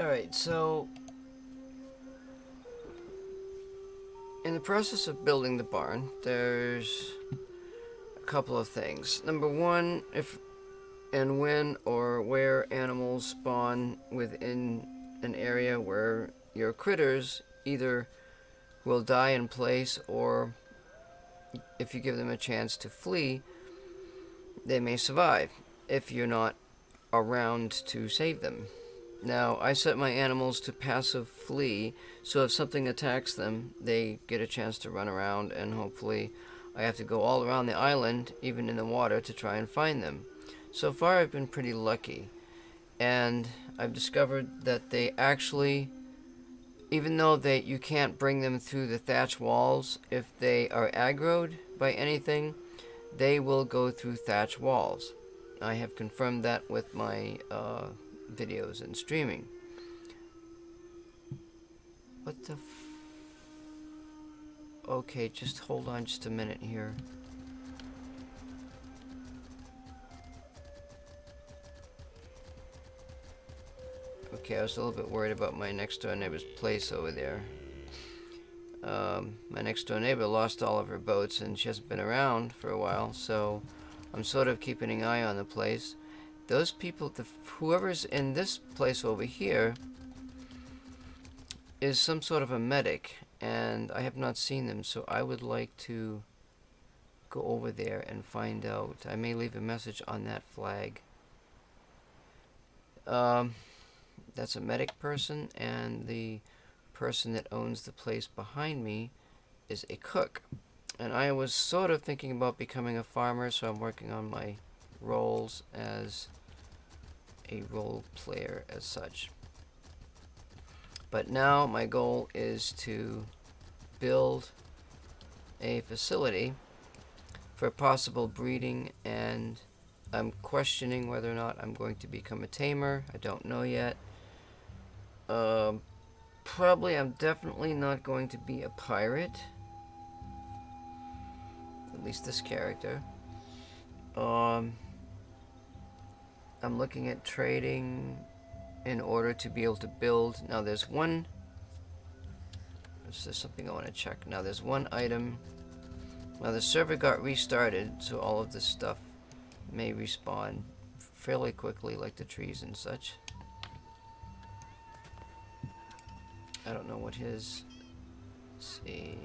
Alright, so in the process of building the barn, there's a couple of things. Number one, if and when or where animals spawn within an area where your critters either will die in place, or if you give them a chance to flee, they may survive if you're not around to save them. Now, I set my animals to passive flee, so if something attacks them, they get a chance to run around, and hopefully I have to go all around the island, even in the water, to try and find them. So far, I've been pretty lucky, and I've discovered that they actually, even though you can't bring them through the thatch walls, if they are aggroed by anything, they will go through thatch walls. I have confirmed that with my videos and streaming. What the Okay, just hold on just a minute here. Okay, I was a little bit worried about my next door neighbor's place over there. My next door neighbor lost all of her boats and she hasn't been around for a while, so I'm sort of keeping an eye on the place. Those people, whoever's in this place over here is some sort of a medic, and I have not seen them, so I would like to go over there and find out. I may leave a message on that flag. That's a medic person, and the person that owns the place behind me is a cook. And I was sort of thinking about becoming a farmer, so I'm working on my roles as a role player as such. But now my goal is to build a facility for possible breeding, and I'm questioning whether or not I'm going to become a tamer. I don't know yet. Probably I'm definitely not going to be a pirate. At least this character. I'm looking at trading in order to be able to build. Now there's something I want to check. Now there's one item. Now the server got restarted, so all of this stuff may respawn fairly quickly, like the trees and such. I don't know what his... Let's see...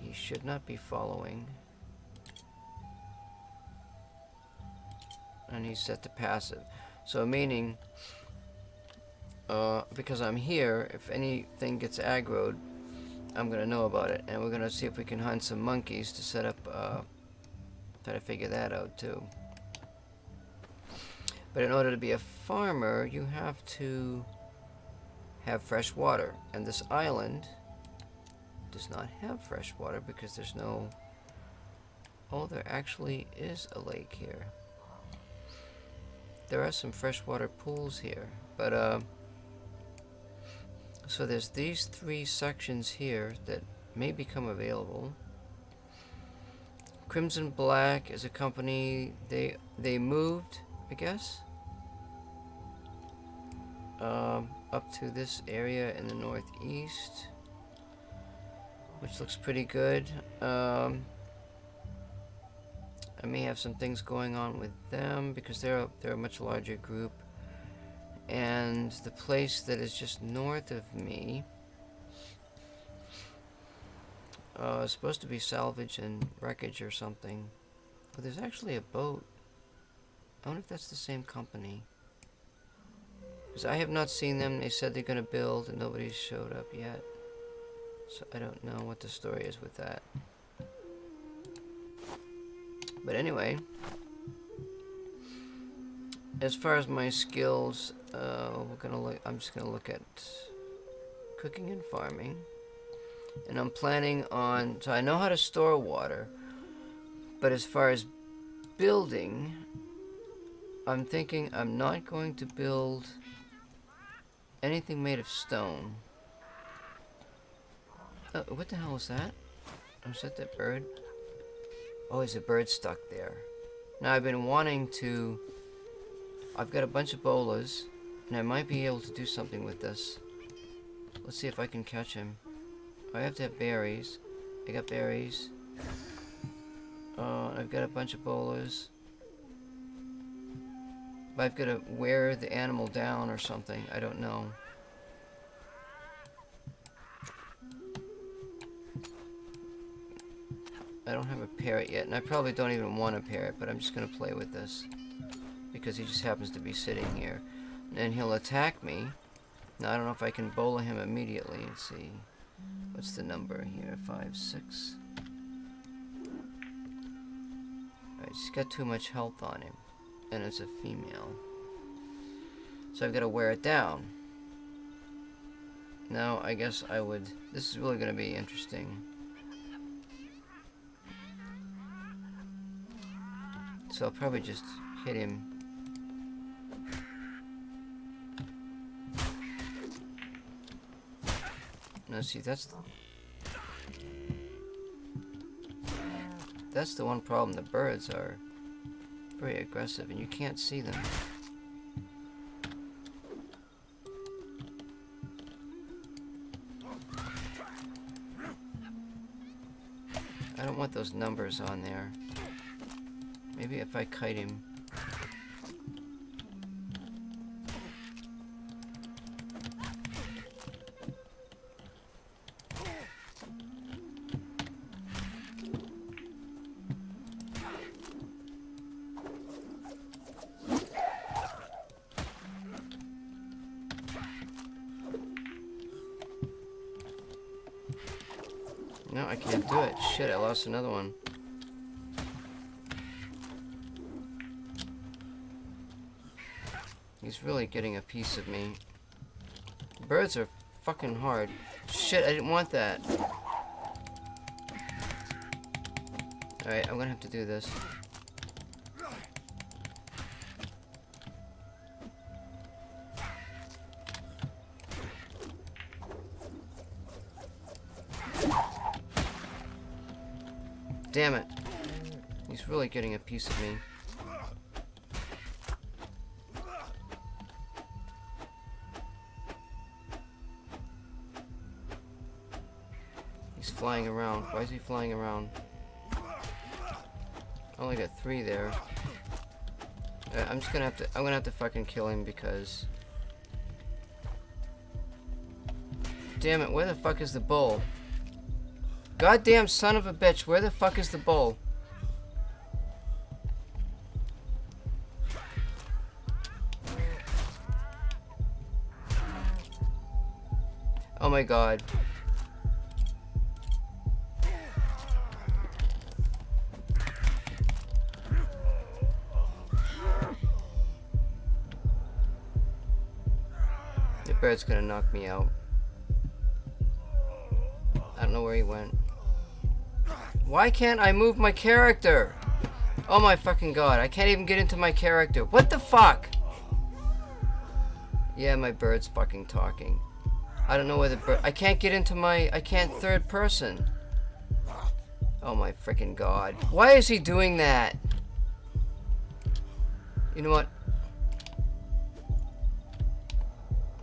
He should not be following. And he's set to passive. So meaning, because I'm here, if anything gets aggroed, I'm going to know about it. And we're going to see if we can hunt some monkeys to set up, try to figure that out too. But in order to be a farmer, you have to have fresh water. And this island does not have fresh water because there's no... Oh, there actually is a lake here. There are some freshwater pools here, but so there's these 3 sections here that may become available. Crimson Black is a company. They moved, I guess, up to this area in the northeast, which looks pretty good. I may have some things going on with them because they're a much larger group. And the place that is just north of me is supposed to be salvage and wreckage or something. But there's actually a boat. I wonder if that's the same company. Because I have not seen them. They said they're going to build and nobody's showed up yet. So I don't know what the story is with that. But anyway, as far as my skills, I'm just gonna look at cooking and farming, and I'm planning on. So I know how to store water, but as far as building, I'm thinking I'm not going to build anything made of stone. Oh, what the hell was that? Was that bird? Oh, there's a bird stuck there. Now I've been wanting to... I've got a bunch of bolas, And I might be able to do something with this. Let's see if I can catch him. I have to have berries. I got berries. I've got a bunch of bowlers. But I've got to wear the animal down or something. I don't know. I don't have a parrot yet, and I probably don't even want a parrot, but I'm just going to play with this. Because he just happens to be sitting here. And he'll attack me. Now, I don't know if I can bowl him immediately. Let's see. What's the number here? 5, 6. Alright, he's got too much health on him. And it's a female. So I've got to wear it down. Now, I guess I would... This is really going to be interesting. So I'll probably just hit him. Now see, that's the one problem. The birds are very aggressive and you can't see them. I don't want those numbers on there. Maybe if I kite him. No, I can't do it. Shit, I lost another one. He's really getting a piece of me. Birds are fucking hard. Shit, I didn't want that. Alright, I'm gonna have to do this. Damn it. He's really getting a piece of me. He's flying around. Why is he flying around? I only got 3 there. I'm gonna have to fucking kill him because... Damn it, where the fuck is the bull? Goddamn son of a bitch, where the fuck is the bull? Oh my god. The bird's gonna knock me out. I don't know where he went. Why can't I move my character? Oh my fucking god, I can't even get into my character. What the fuck? Yeah, my bird's fucking talking. I don't know where the bird... I can't get into my... I can't third person. Oh my freaking god. Why is he doing that? You know what?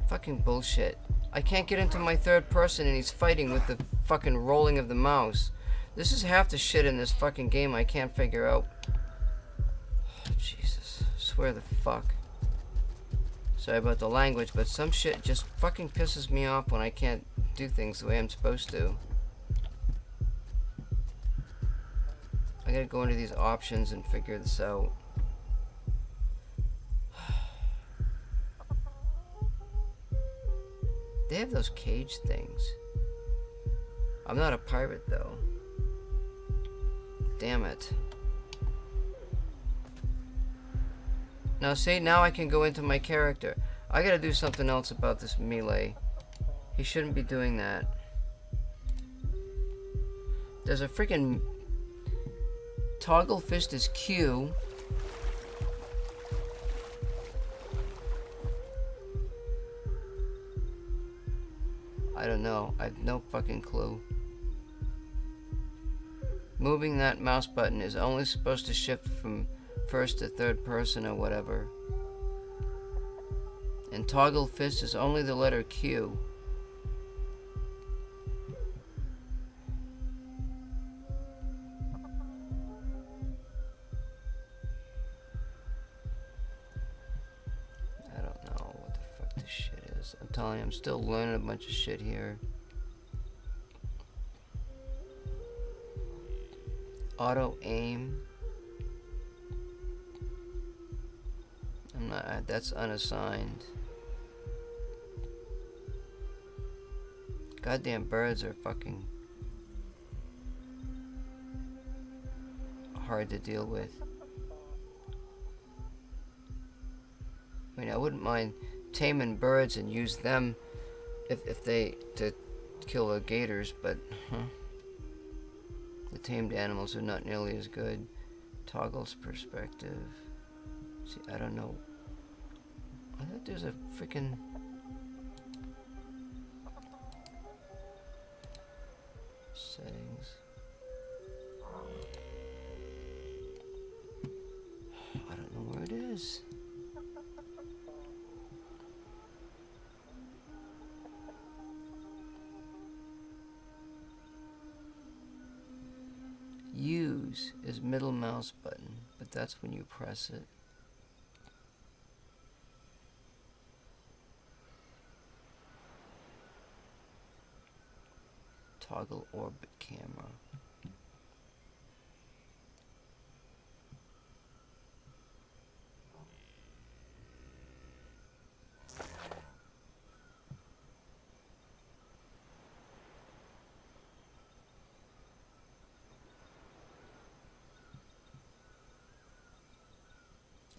Fucking bullshit. I can't get into my third person and he's fighting with the fucking rolling of the mouse. This is half the shit in this fucking game I can't figure out. Oh, Jesus. I swear the fuck. Sorry about the language, but some shit just fucking pisses me off when I can't do things the way I'm supposed to. I gotta go into these options and figure this out. They have those cage things. I'm not a pirate though. Damn it. Now see, now I can go into my character. I gotta do something else about this melee. He shouldn't be doing that. There's a freaking toggle fist is Q. I don't know. I have no fucking clue. Moving that mouse button is only supposed to shift from first to third person or whatever. And toggle fist is only the letter Q. I don't know what the fuck this shit is. I'm telling you, I'm still learning a bunch of shit here. Auto aim. I'm not. That's unassigned. Goddamn birds are fucking hard to deal with. I mean, I wouldn't mind taming birds and use them if they to kill the gators, but the tamed animals are not nearly as good. Toggles perspective. See, I don't know. I thought there's a freaking settings. I don't know where it is. Use is middle mouse button, but that's when you press it. Toggle orbit camera.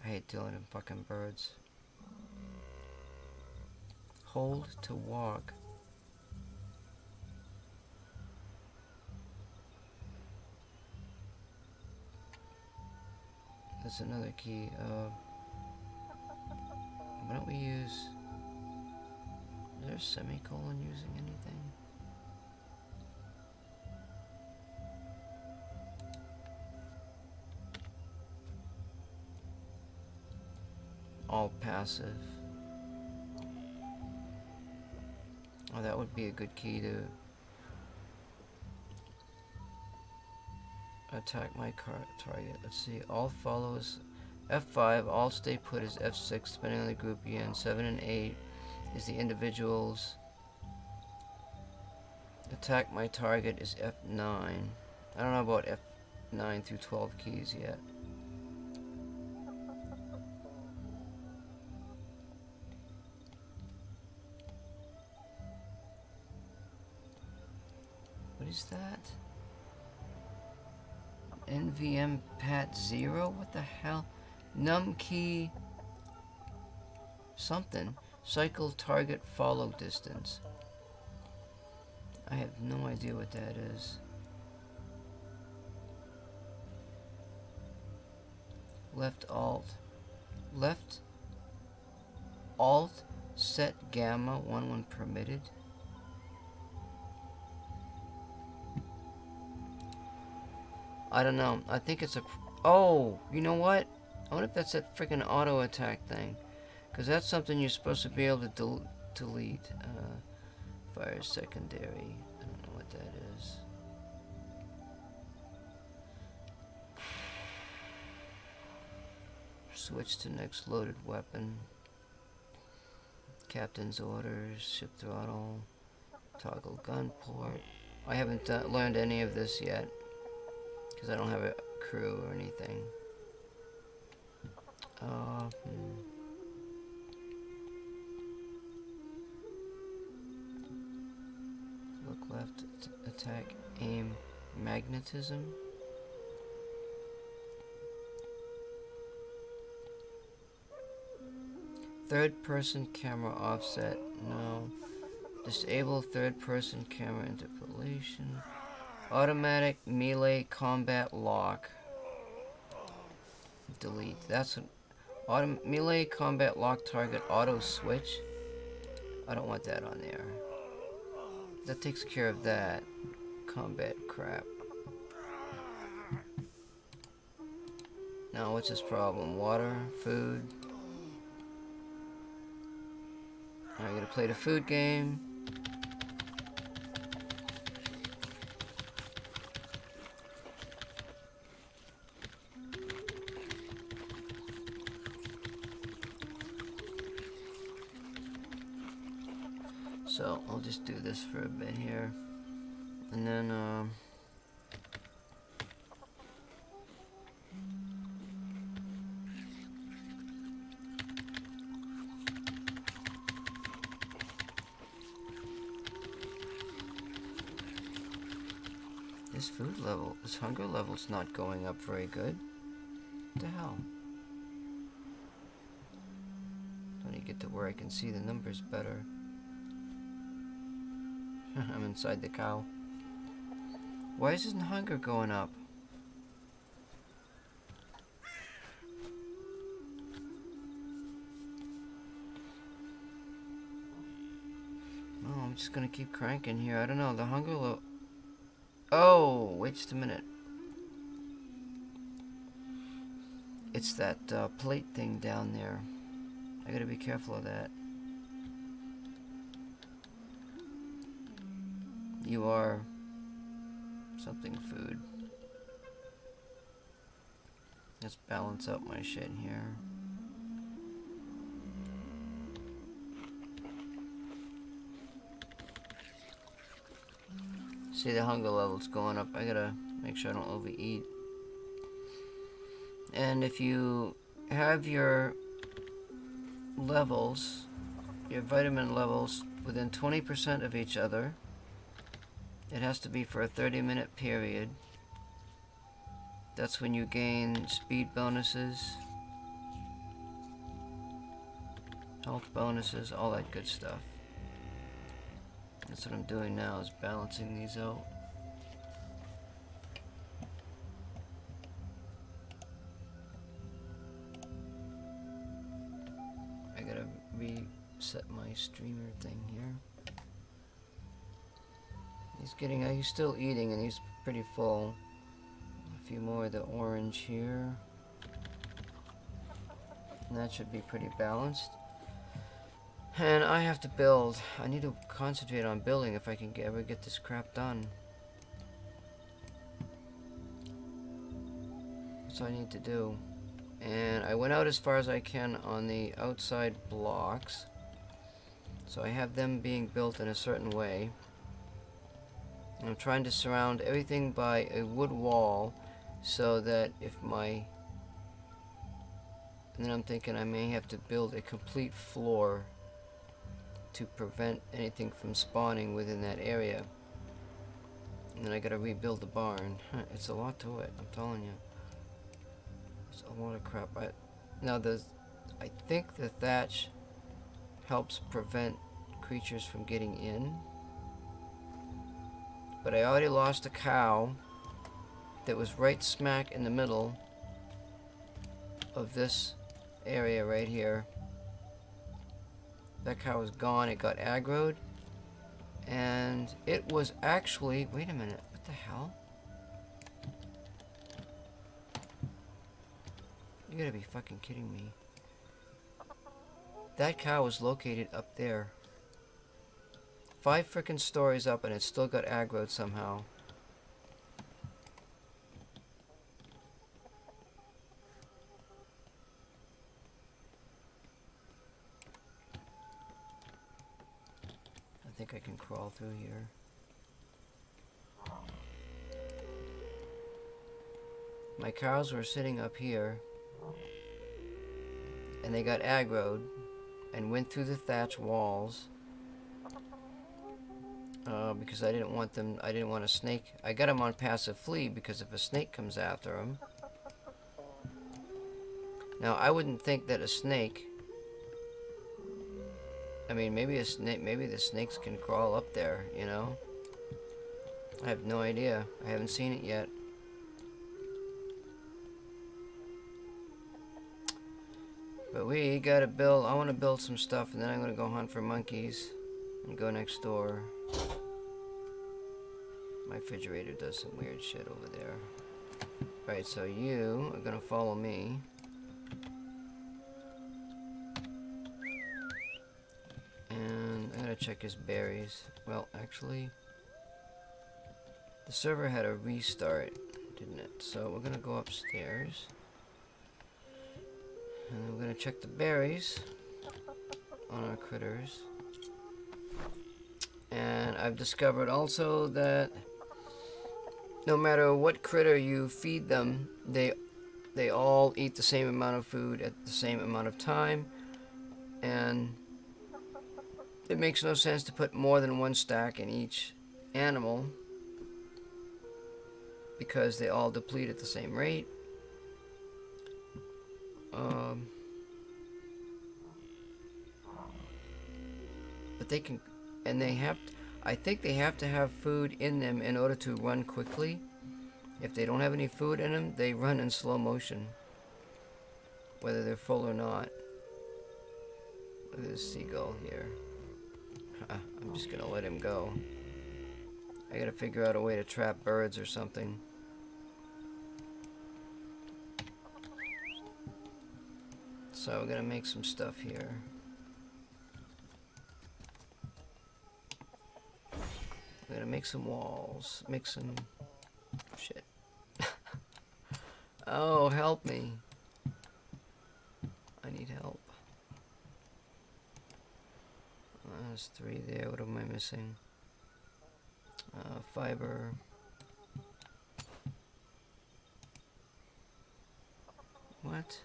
I hate dealing with fucking birds. Hold to walk. That's another key. Why don't we use... Is there a semicolon using anything? All passive. Oh, that would be a good key to attack my target. Let's see. All follows F5. All stay put is F6, depending on the group you're in. 7 and 8 is the individuals. Attack my target is F9. I don't know about F9 through 12 keys yet. What is that? NVM pat 0? What the hell? Num key something. Cycle target follow distance. I have no idea what that is. Left alt. Left alt set gamma 1 when permitted. I don't know. I think it's a... Oh, you know what? I wonder if that's that freaking auto attack thing. Because that's something you're supposed to be able to delete. Fire secondary. I don't know what that is. Switch to next loaded weapon. Captain's orders. Ship throttle. Toggle gun port. I haven't learned any of this yet. Because I don't have a crew or anything. Look left, attack, aim, magnetism. Third person camera offset, no. Disable third person camera interpolation. Automatic melee combat lock. Delete. That's an melee combat lock target auto switch. I don't want that on there. That takes care of that. Combat crap. Now what's his problem? Water, food. I gotta play the food game. So I'll just do this for a bit here, and then this food level, this hunger level's not going up very good. What the hell? When you get to where I can see the numbers better. I'm inside the cow. Why isn't hunger going up? Oh, I'm just gonna keep cranking here. I don't know, the hunger level... Oh, wait just a minute. It's that plate thing down there. I gotta be careful of that. You are something food. Let's balance out my shit here. See, the hunger level's going up. I gotta make sure I don't overeat. And if you have your levels, your vitamin levels, within 20% of each other, it has to be for a 30-minute period. That's when you gain speed bonuses, health bonuses, all that good stuff. That's what I'm doing now, is balancing these out. I gotta reset my streamer thing here. He's still eating and he's pretty full. A few more of the orange here. And that should be pretty balanced. And I have to build. I need to concentrate on building if I can ever get this crap done. That's what I need to do. And I went out as far as I can on the outside blocks. So I have them being built in a certain way. And I'm trying to surround everything by a wood wall so that if my... And then I'm thinking I may have to build a complete floor to prevent anything from spawning within that area. And then I gotta rebuild the barn. It's a lot to it, I'm telling you. It's a lot of crap. I think the thatch helps prevent creatures from getting in. But I already lost a cow that was right smack in the middle of this area right here. That cow was gone. It got aggroed. And it was actually... Wait a minute. What the hell? You gotta be fucking kidding me. That cow was located up there. 5 frickin' stories up and it still got aggroed somehow. I think I can crawl through here. My cows were sitting up here and they got aggroed and went through the thatch walls. Because I didn't want a snake. I got them on passive flee because if a snake comes after them. Now, I wouldn't think that a snake... I mean, maybe the snakes can crawl up there, you know? I have no idea. I haven't seen it yet. But we gotta build... I want to build some stuff and then I'm gonna go hunt for monkeys. And go next door. My refrigerator does some weird shit over there. Right, so you are gonna follow me. And check his berries. Well, actually, the server had a restart, didn't it? So we're gonna go upstairs. And we're gonna check the berries on our critters. And I've discovered also that no matter what critter you feed them, they all eat the same amount of food at the same amount of time. And it makes no sense to put more than one stack in each animal because they all deplete at the same rate. But they can, and they have, I think they have to have food in them in order to run quickly. If they don't have any food in them, they run in slow motion, whether they're full or not. Look at this seagull here. I'm just gonna let him go. I gotta figure out a way to trap birds or something. So we're gonna make some stuff here. We're gonna make some walls. Make some shit. Oh, help me. I need help. There's 3 there. What am I missing? Fiber. What?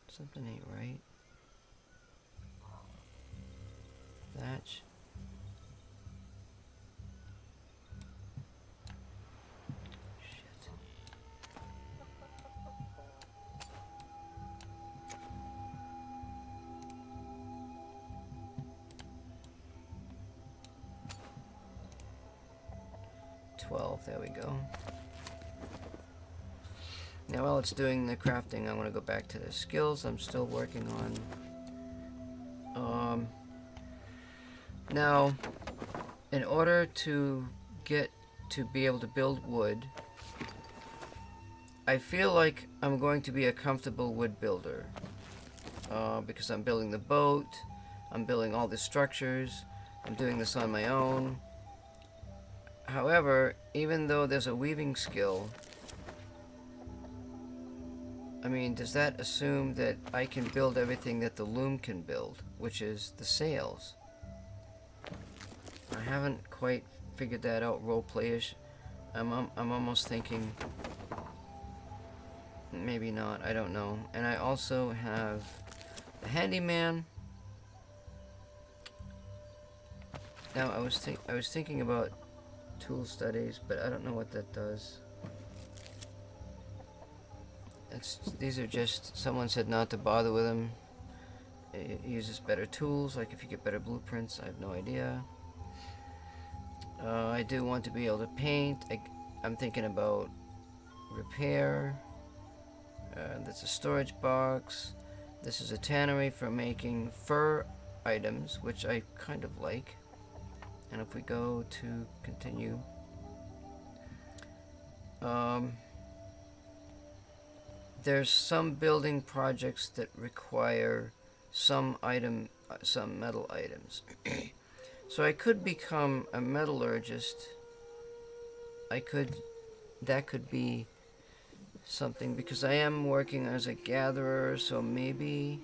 Something ain't right. Thatch. Shit. There we go. Now while it's doing the crafting, I want to go back to the skills I'm still working on. Now, in order to get to be able to build wood, I feel like I'm going to be a comfortable wood builder. Because I'm building the boat, I'm building all the structures, I'm doing this on my own. However, even though there's a weaving skill, I mean, does that assume that I can build everything that the loom can build, which is the sails? I haven't quite figured that out roleplay-ish. I'm almost thinking maybe not, I don't know. And I also have the handyman. Now I was thinking about tool studies, but I don't know what that does. These are just, someone said not to bother with them. It uses better tools, like if you get better blueprints, I have no idea. I do want to be able to paint. I'm thinking about repair. That's a storage box. This is a tannery for making fur items, which I kind of like. And if we go to continue, there's some building projects that require some metal items. So I could become a metallurgist. That could be something, because I am working as a gatherer, so maybe,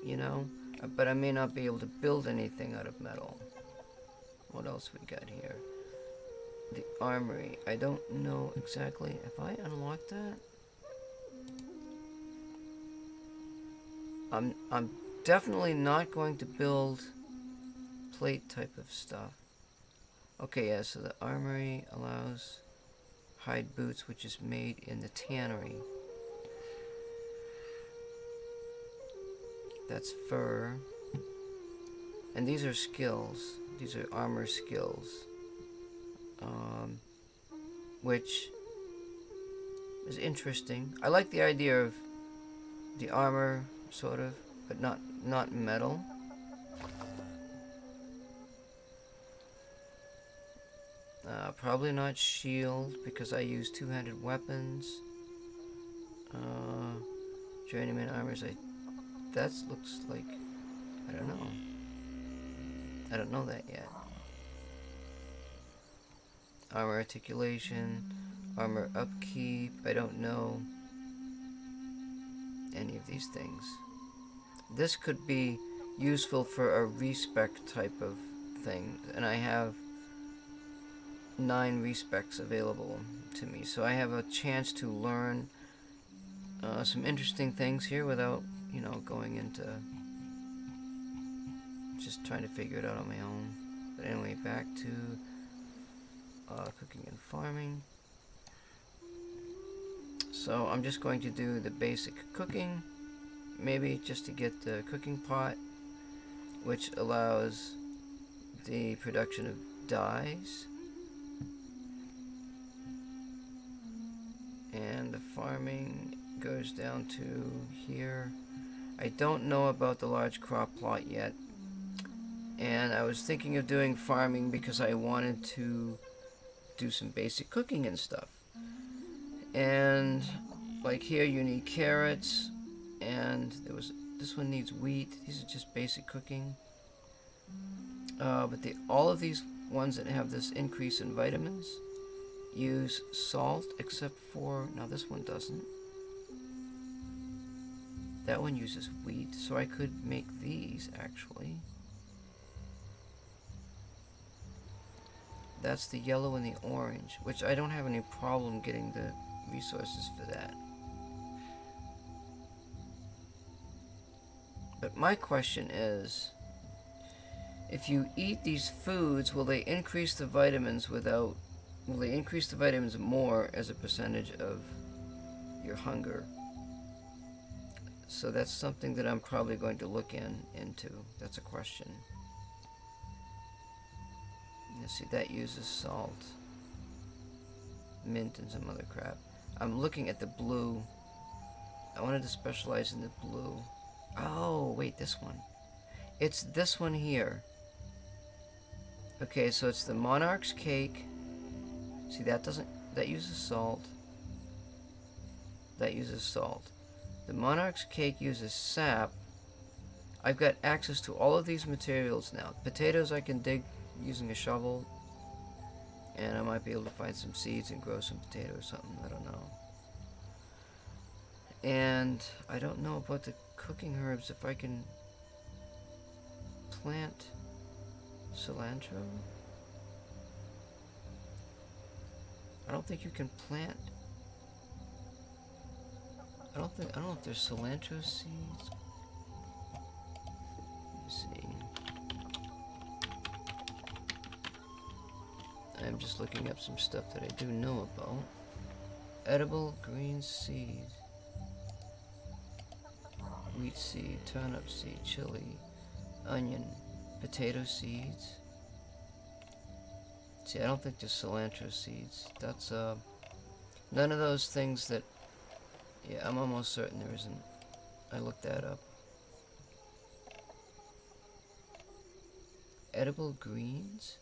you know, but I may not be able to build anything out of metal. What else we got here? The armory. I don't know exactly. If I unlock that, I'm definitely not going to build plate type of stuff. Okay, yeah, so the armory allows hide boots, which is made in the tannery. That's fur. And these are skills. These are armor skills. Which is interesting. I like the idea of the armor, sort of, but not metal. Probably not shield, because I use two-handed weapons. Journeyman armors. That looks like, I don't know. I don't know that yet. Armor articulation, armor upkeep. I don't know any of these things. This could be useful for a respec type of thing, and I have 9 respecs available to me, so I have a chance to learn some interesting things here without, you know, going into just trying to figure it out on my own. But anyway, back to cooking and farming. So I'm just going to do the basic cooking, maybe just to get the cooking pot, which allows the production of dyes. And the farming goes down to here. I don't know about the large crop plot yet. And I was thinking of doing farming because I wanted to do some basic cooking and stuff. And like here you need carrots, and this one needs wheat. These are just basic cooking. But all of these ones that have this increase in vitamins use salt, except for, now this one doesn't. That one uses wheat, so I could make these actually. That's the yellow and the orange, which I don't have any problem getting the resources for that. But my question is, if you eat these foods, will they increase the vitamins will they increase the vitamins more as a percentage of your hunger? So that's something that I'm probably going to look into. That's a question. You see, that uses salt, mint, and some other crap. I'm looking at the blue. I wanted to specialize in the blue. Oh, wait, this one. It's this one here. Okay, so it's the Monarch's Cake. See, that uses salt. That uses salt. The Monarch's Cake uses sap. I've got access to all of these materials now. Potatoes I can dig using a shovel, and I might be able to find some seeds and grow some potatoes or something, I don't know. And I don't know about the cooking herbs, if I can plant cilantro. I don't think you can plant. I don't know if there's cilantro seeds. Let me see. I'm just looking up some stuff that I do know about. Edible green seed, wheat seed, turnip seed, chili, onion, potato seeds. See, I don't think there's cilantro seeds. That's none of those things that. Yeah, I'm almost certain there isn't. I looked that up. Edible greens?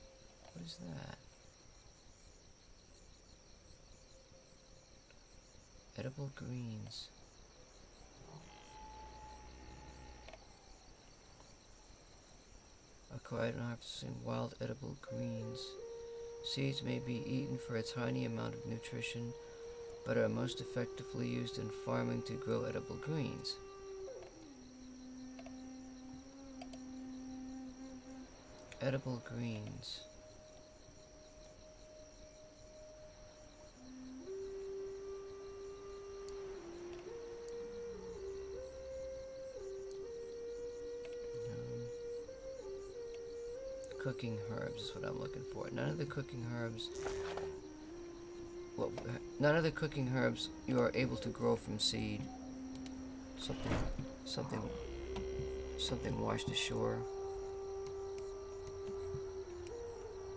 What is that? Edible greens. Acquired in harvesting wild edible greens. Seeds may be eaten for a tiny amount of nutrition, but are most effectively used in farming to grow edible greens. Edible greens. Cooking herbs is what I'm looking for. None of the cooking herbs. Well, none of the cooking herbs you are able to grow from seed. Something washed ashore.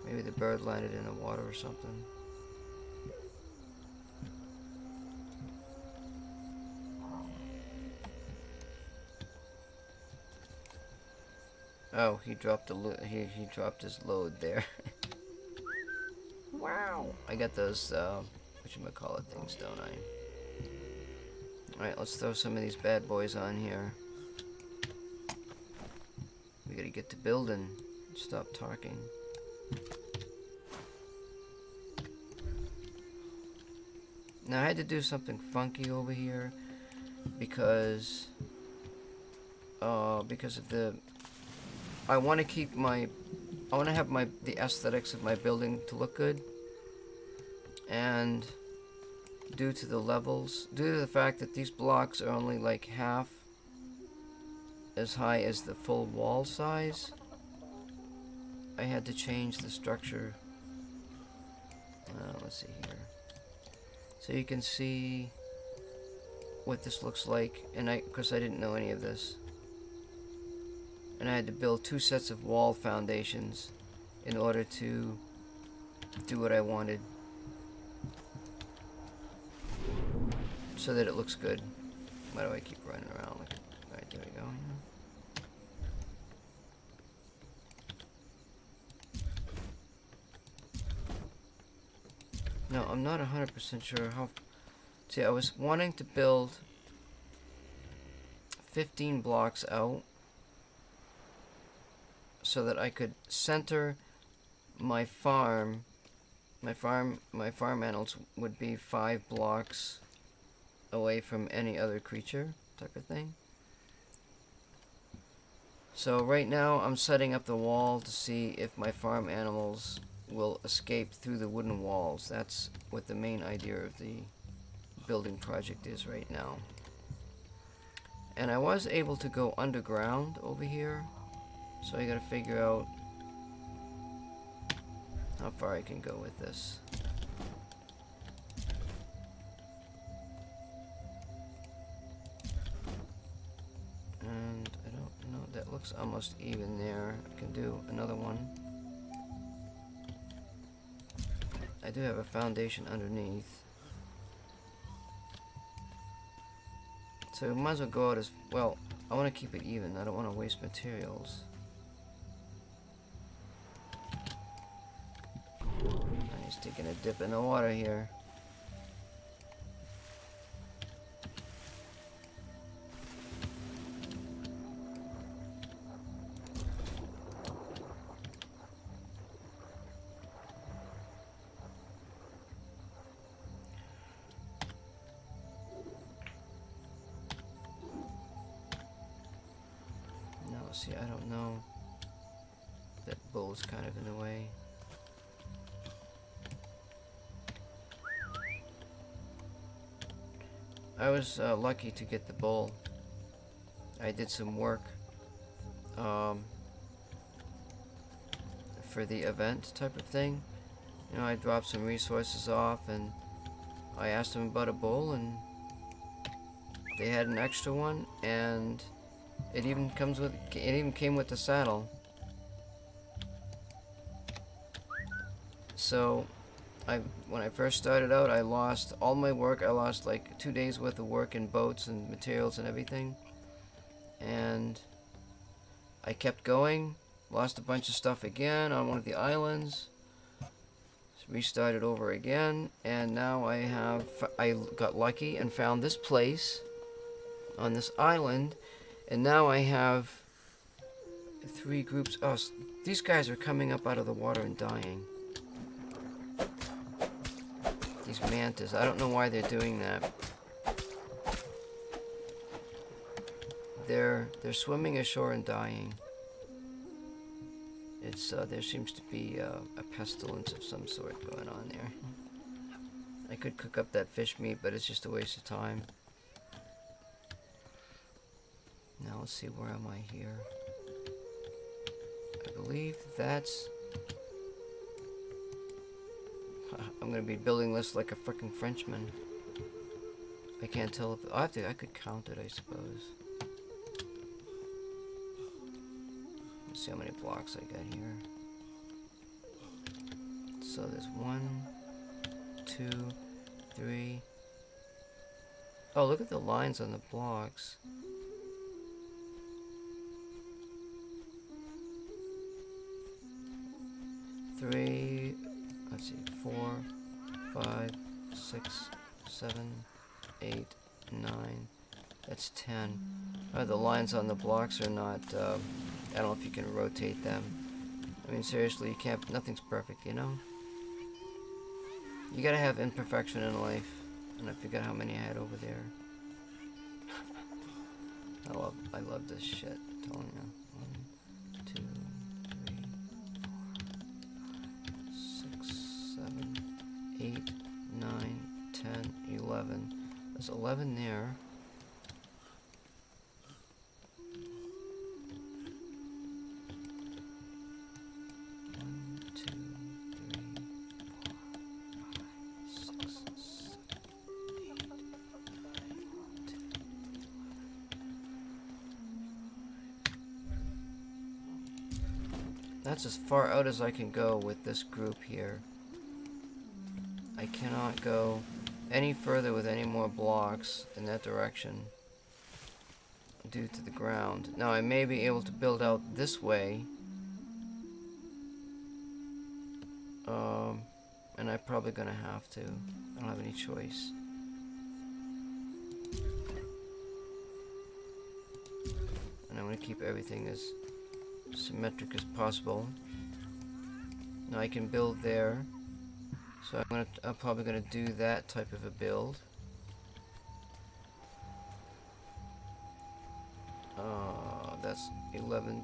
Maybe the bird landed in the water or something. Oh, he dropped he dropped his load there. Wow. I got those whatchamacallit things, don't I? Alright, let's throw some of these bad boys on here. We gotta get to building. Stop talking. Now I had to do something funky over here because of the I want to keep my have the aesthetics of my building to look good, and due to the fact that these blocks are only like half as high as the full wall size, I had to change the structure. Let's see here. So you can see what this looks like, and because I didn't know any of this. And I had to build 2 sets of wall foundations in order to do what I wanted, so that it looks good. Why do I keep running around? Alright, there we go. No, I'm not 100% sure how... See, I was wanting to build 15 blocks out so that I could center my farm. My farm animals would be 5 blocks away from any other creature type of thing. So right now I'm setting up the wall to see if my farm animals will escape through the wooden walls. That's what the main idea of the building project is right now. And I was able to go underground over here, so I gotta figure out how far I can go with this. And I don't know, that looks almost even there. I can do another one. I do have a foundation underneath. So we might as well go out as well. I want to keep it even. I don't want to waste materials. He's taking a dip in the water here. See, I don't know. That bull's kind of in the way. I was lucky to get the bull. I did some work for the event type of thing. You know, I dropped some resources off and I asked them about a bull, and they had an extra one, and it even came with the saddle. So when I first started out, I lost all my work. I lost like 2 days worth of work in boats and materials and everything. And I kept going, lost a bunch of stuff again on one of the islands, restarted over again, and now I got lucky and found this place on this island. And now I have 3 groups. Oh, these guys are coming up out of the water and dying. These mantas. I don't know why they're doing that. They're swimming ashore and dying. It's there seems to be a pestilence of some sort going on there. I could cook up that fish meat, but it's just a waste of time. Now let's see, where am I here? I believe that's... I'm gonna be building this like a frickin' Frenchman. I can't tell if... I could count it, I suppose. Let's see how many blocks I got here. So there's 1, 2, 3... Oh, look at the lines on the blocks. 3, let's see, 4, 5, 6, 7, 8, 9. That's 10. The lines on the blocks are not, I don't know if you can rotate them. I mean, seriously, you can't, nothing's perfect, you know? You gotta have imperfection in life. And I forgot how many I had over there. I love this shit, I'm telling you. 1, 2, 3, 4, 5, 6, 7, 8, 9, 10, 11. There's 11 there. That's as far out as I can go with this group here. I cannot go any further with any more blocks in that direction due to the ground. Now I may be able to build out this way, and I'm probably gonna have to. I don't have any choice. And I'm gonna keep everything as symmetric as possible. Now I can build there, so I'm probably gonna do that type of a build. That's 11,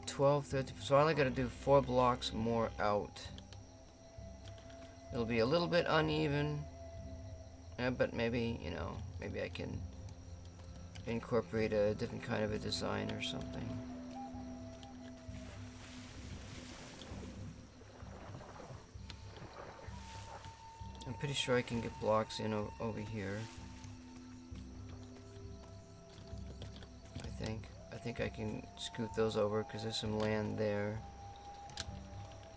12, 13. So I only gotta do 4 blocks more out. It'll be a little bit uneven, but maybe, you know, maybe I can incorporate a different kind of a design or something. I'm pretty sure I can get blocks in over here. I think I can scoot those over because there's some land there.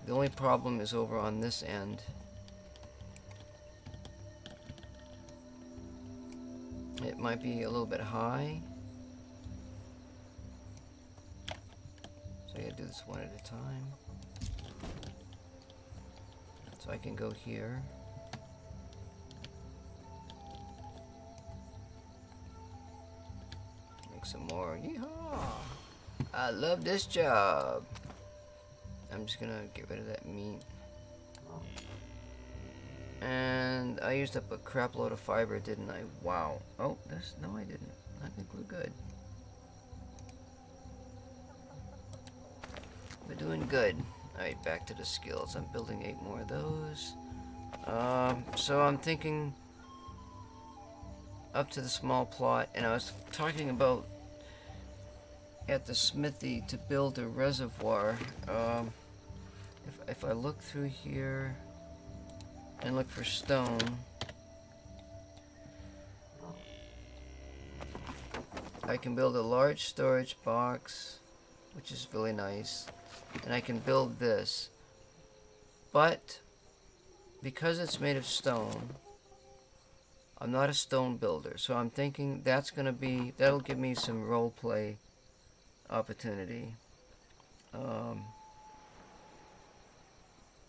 The only problem is over on this end. It might be a little bit high. So I gotta do this one at a time. So I can go here. Some more. Yeehaw! I love this job. I'm just gonna get rid of that meat. And I used up a crap load of fiber, didn't I? Wow. Oh, no, I didn't. I think we're good. We're doing good. Alright, back to the skills. I'm building 8 more of those. So I'm thinking up to the small plot, and I was talking about at the smithy to build a reservoir. If I look through here and look for stone, I can build a large storage box, which is really nice, and I can build this. But because it's made of stone, I'm not a stone builder, so I'm thinking that'll give me some role play opportunity.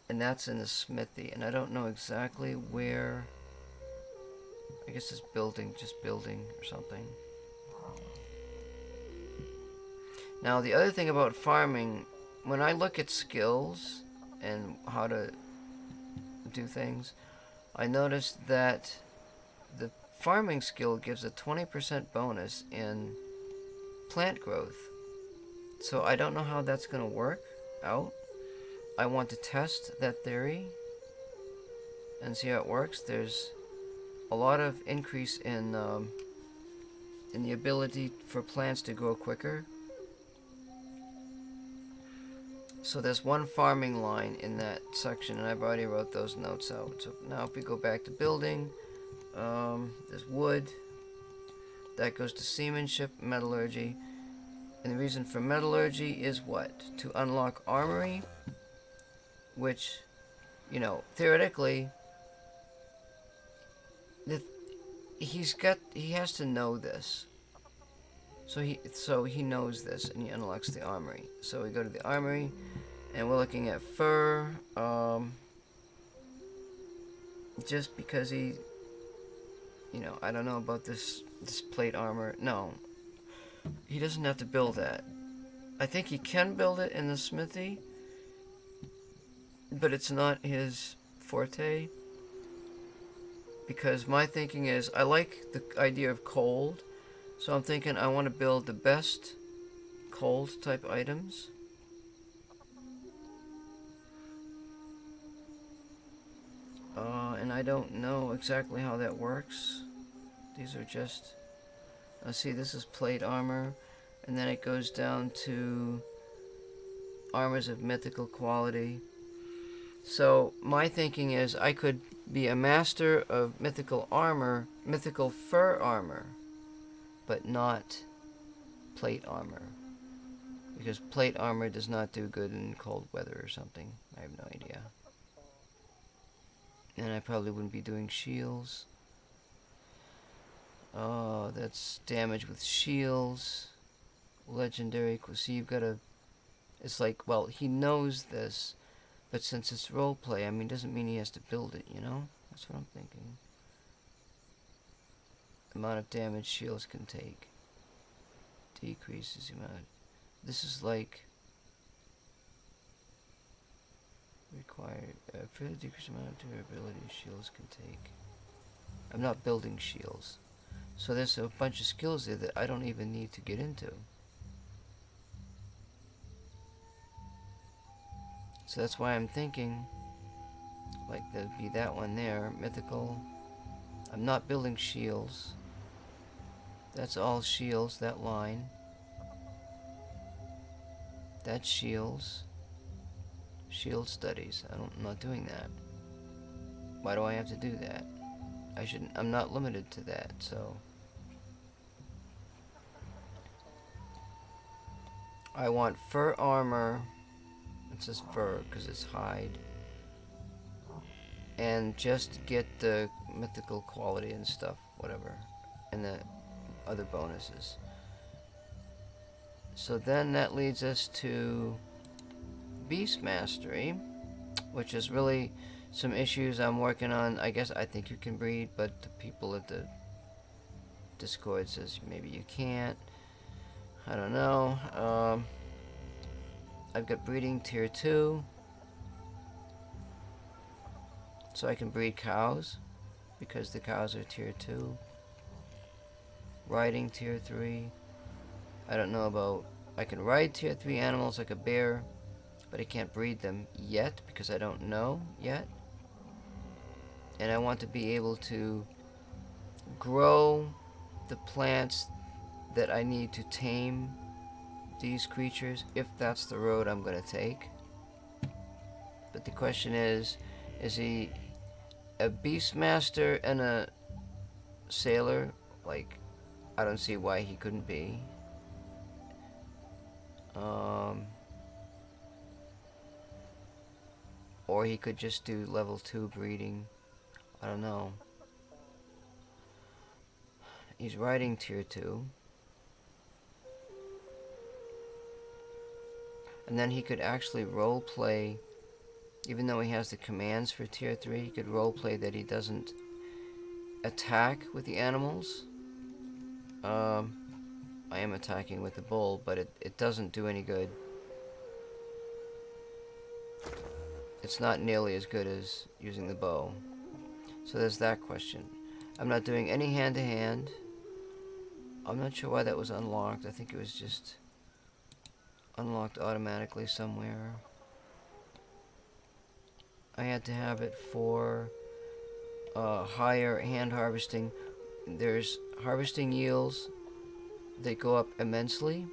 And that's in the smithy, and I don't know exactly where. I guess it's just building or something. Now the other thing about farming, when I look at skills and how to do things, I noticed that the farming skill gives a 20% bonus in plant growth. So I don't know how that's going to work out. I want to test that theory and see how it works. There's a lot of increase in the ability for plants to grow quicker. So there's one farming line in that section, and I've already wrote those notes out. So now if we go back to building, there's wood. That goes to seamanship, metallurgy. And the reason for metallurgy is what? To unlock armory, which, you know, theoretically, he has to know this. So he knows this, and he unlocks the armory. So we go to the armory, and we're looking at fur. Just because he you know, I don't know about this plate armor. No, he doesn't have to build that. I think he can build it in the smithy, but it's not his forte. Because my thinking is, I like the idea of cold, so I'm thinking I want to build the best cold type items. And I don't know exactly how that works. These are just, let's see, this is plate armor, and then it goes down to armors of mythical quality. So my thinking is I could be a master of mythical armor, mythical fur armor, but not plate armor. Because plate armor does not do good in cold weather or something. I have no idea. And I probably wouldn't be doing shields. Oh, that's damage with shields. Legendary. See, you've got to... It's like, well, he knows this, but since it's roleplay, I mean, doesn't mean he has to build it, you know? That's what I'm thinking. The amount of damage shields can take. Decreases the amount. This is like... Required... fairly decreased amount of durability shields can take. I'm not building shields. So there's a bunch of skills there that I don't even need to get into. So that's why I'm thinking, like, there'd be that one there, mythical. I'm not building shields. That's all shields, that line. That's shields. Shield studies. I'm not doing that. Why do I have to do that? I'm not limited to that, so. I want fur armor. It says fur because it's hide. And just get the mythical quality and stuff, whatever. And the other bonuses. So then that leads us to Beast Mastery, which is really some issues I'm working on. I guess I think you can breed, but the people at the Discord says maybe you can't. I don't know. I've got breeding tier 2. So I can breed cows, because the cows are tier 2. Riding tier 3. I don't know about... I can ride tier 3 animals like a bear, but I can't breed them yet, because I don't know yet. And I want to be able to grow the plants that I need to tame these creatures, if that's the road I'm going to take. But the question is he a beastmaster and a sailor? Like, I don't see why he couldn't be. Or he could just do level 2 breeding. I don't know. He's riding tier 2. And then he could actually roleplay, even though he has the commands for tier 3, he could roleplay that he doesn't attack with the animals. I am attacking with the bull, but it doesn't do any good. It's not nearly as good as using the bow. So there's that question. I'm not doing any hand-to-hand. I'm not sure why that was unlocked. I think it was just unlocked automatically somewhere. I had to have it for higher hand harvesting. There's harvesting yields that go up immensely.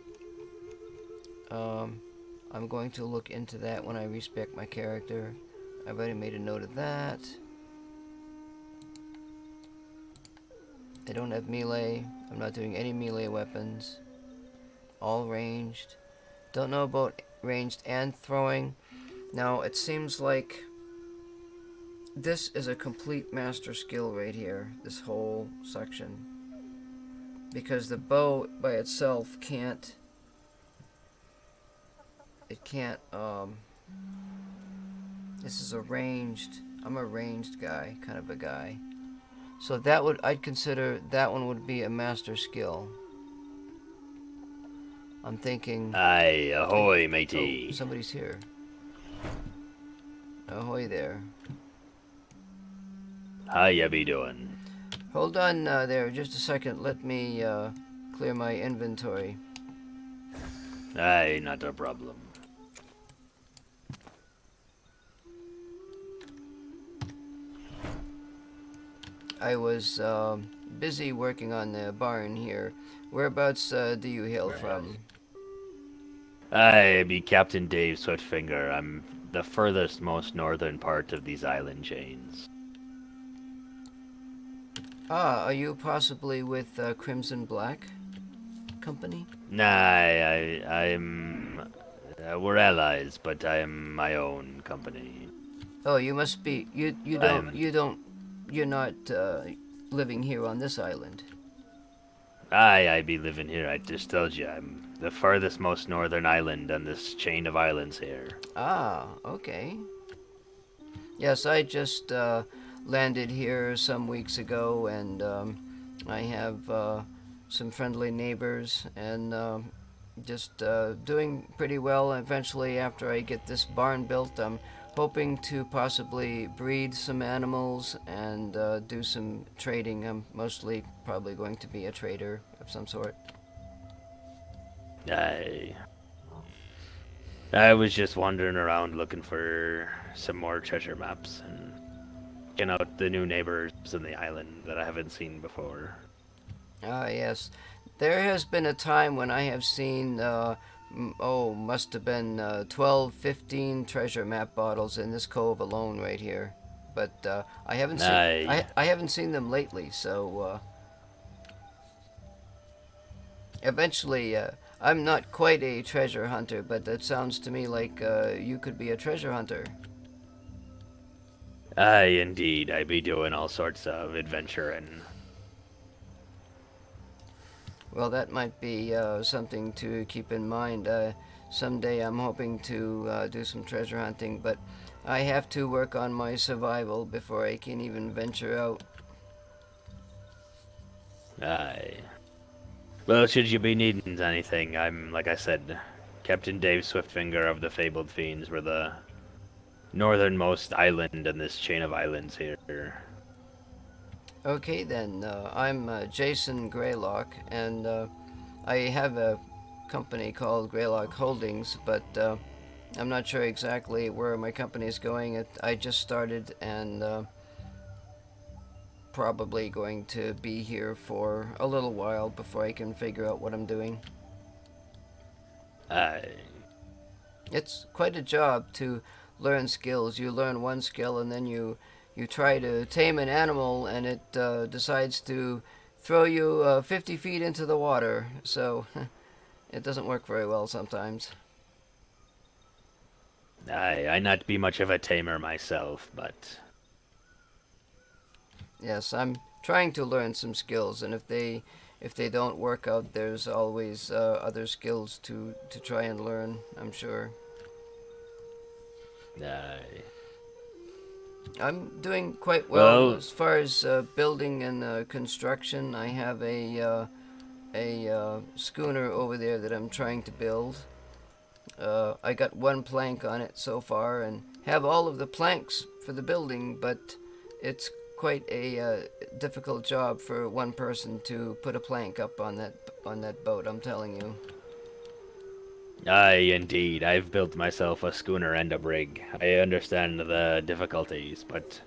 I'm going to look into that when I respec my character. I've already made a note of that. I don't have melee. I'm not doing any melee weapons. All ranged. Don't know about ranged and throwing. Now, it seems like this is a complete master skill right here, this whole section. Because the bow by itself can't... It can't, This is a ranged... I'm a ranged guy, kind of a guy. So I'd consider that one would be a master skill. I'm thinking... Aye, ahoy, Oh, matey. somebody's here. Ahoy there. How ya be doing? Hold on there just a second. Let me clear my inventory. Aye, not a problem. I was busy working on the barn here. Whereabouts do you hail from? I be Captain Dave Swiftfinger. I'm the furthest most northern part of these island chains. Ah, are you possibly with Crimson Black Company? Nah, I'm... we're allies, but I'm my own company. Oh, you must be. You're not living here on this island. Aye, I be living here. I just told you, I'm the furthest most northern island on this chain of islands here. Ah, okay. Yes, I just landed here some weeks ago, and I have some friendly neighbors, and just doing pretty well. Eventually, after I get this barn built, I'm hoping to possibly breed some animals and do some trading. I'm mostly probably going to be a trader of some sort. I was just wandering around looking for some more treasure maps and checking out the new neighbors in the island that I haven't seen before. Ah, yes. There has been a time when I have seen, must have been 12, 15 treasure map bottles in this cove alone right here. But I haven't seen I haven't seen them lately, so eventually I'm not quite a treasure hunter, but it sounds to me like you could be a treasure hunter. Aye, indeed. I be doing all sorts of adventuring. Well, that might be something to keep in mind. Someday I'm hoping to do some treasure hunting, but I have to work on my survival before I can even venture out. Aye. Well, should you be needing anything, I'm, like I said, Captain Dave Swiftfinger of the Fabled Fiends. We're the northernmost island in this chain of islands here. Okay then, I'm Jason Greylock, and I have a company called Greylock Holdings, but I'm not sure exactly where my company is going. I just started, and probably going to be here for a little while before I can figure out what I'm doing. It's quite a job to learn skills. You learn one skill, and then you try to tame an animal, and it decides to throw you 50 feet into the water. So it doesn't work very well sometimes. I not be much of a tamer myself, but... Yes, I'm trying to learn some skills, and if they don't work out, there's always other skills to try and learn, I'm sure. I'm doing quite well as far as building and construction. I have a schooner over there that I'm trying to build. I got one plank on it so far and have all of the planks for the building, but it's quite a difficult job for one person to put a plank up on that boat, I'm telling you. Aye, indeed. I've built myself a schooner and a brig. I understand the difficulties, but...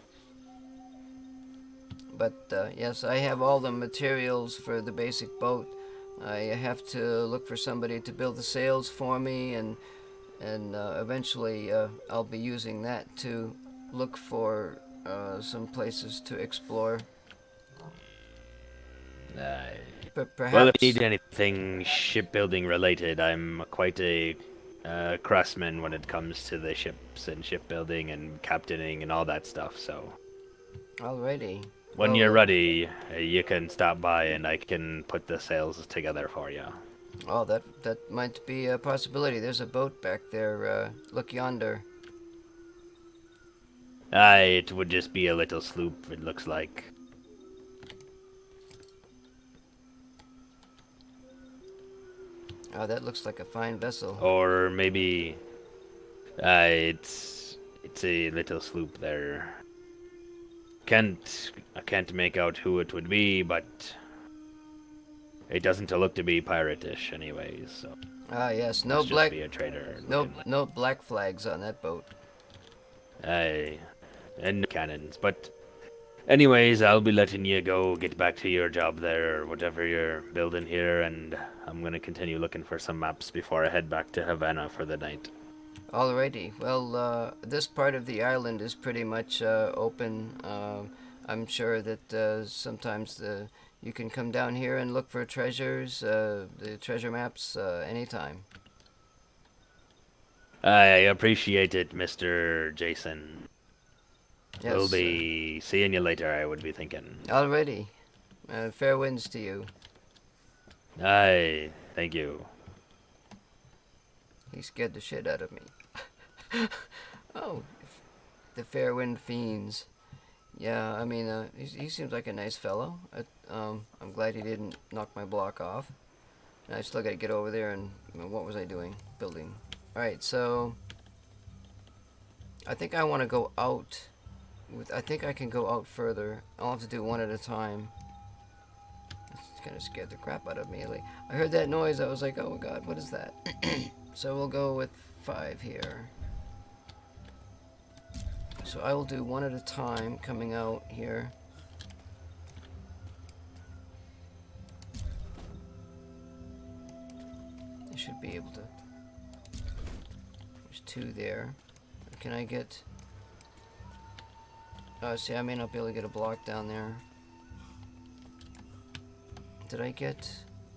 Yes, I have all the materials for the basic boat. I have to look for somebody to build the sails for me, and eventually I'll be using that to look for some places to explore. Perhaps... Well, if you need anything shipbuilding related, I'm quite a craftsman when it comes to the ships and shipbuilding and captaining and all that stuff, so... Alrighty. When you're ready, you can stop by and I can put the sails together for you. Oh, that might be a possibility. There's a boat back there. Look yonder. Aye, it would just be a little sloop, it looks like. Oh, that looks like a fine vessel. Or maybe it's a little sloop there. I can't make out who it would be, but it doesn't look to be pirate-ish anyways, so Ah, yes. must just be a trader looking. No black flags on that boat. Aye, and no cannons. But anyways, I'll be letting you go get back to your job there, or whatever you're building here, and I'm gonna continue looking for some maps before I head back to Havana for the night. Alrighty. Well, this part of the island is pretty much open. I'm sure that sometimes you can come down here and look for treasures, the treasure maps, anytime. I appreciate it, Mr. Jason. Yes. We'll be seeing you later, I would be thinking. Alrighty. Fair winds to you. Aye, thank you. He scared the shit out of me. Oh, the fair wind fiends. Yeah, I mean, he seems like a nice fellow. I'm glad he didn't knock my block off. And I still gotta get over there and, what was I doing? Building. Alright, so I think I want to go out. I think I can go out further. I'll have to do one at a time. It's kind of scared the crap out of me. Like, I heard that noise, I was like, oh god, what is that? So we'll go with 5 here. So I will do one at a time coming out here. I should be able to. There's 2 there. Can I get... see, I may not be able to get a block down there. Did I get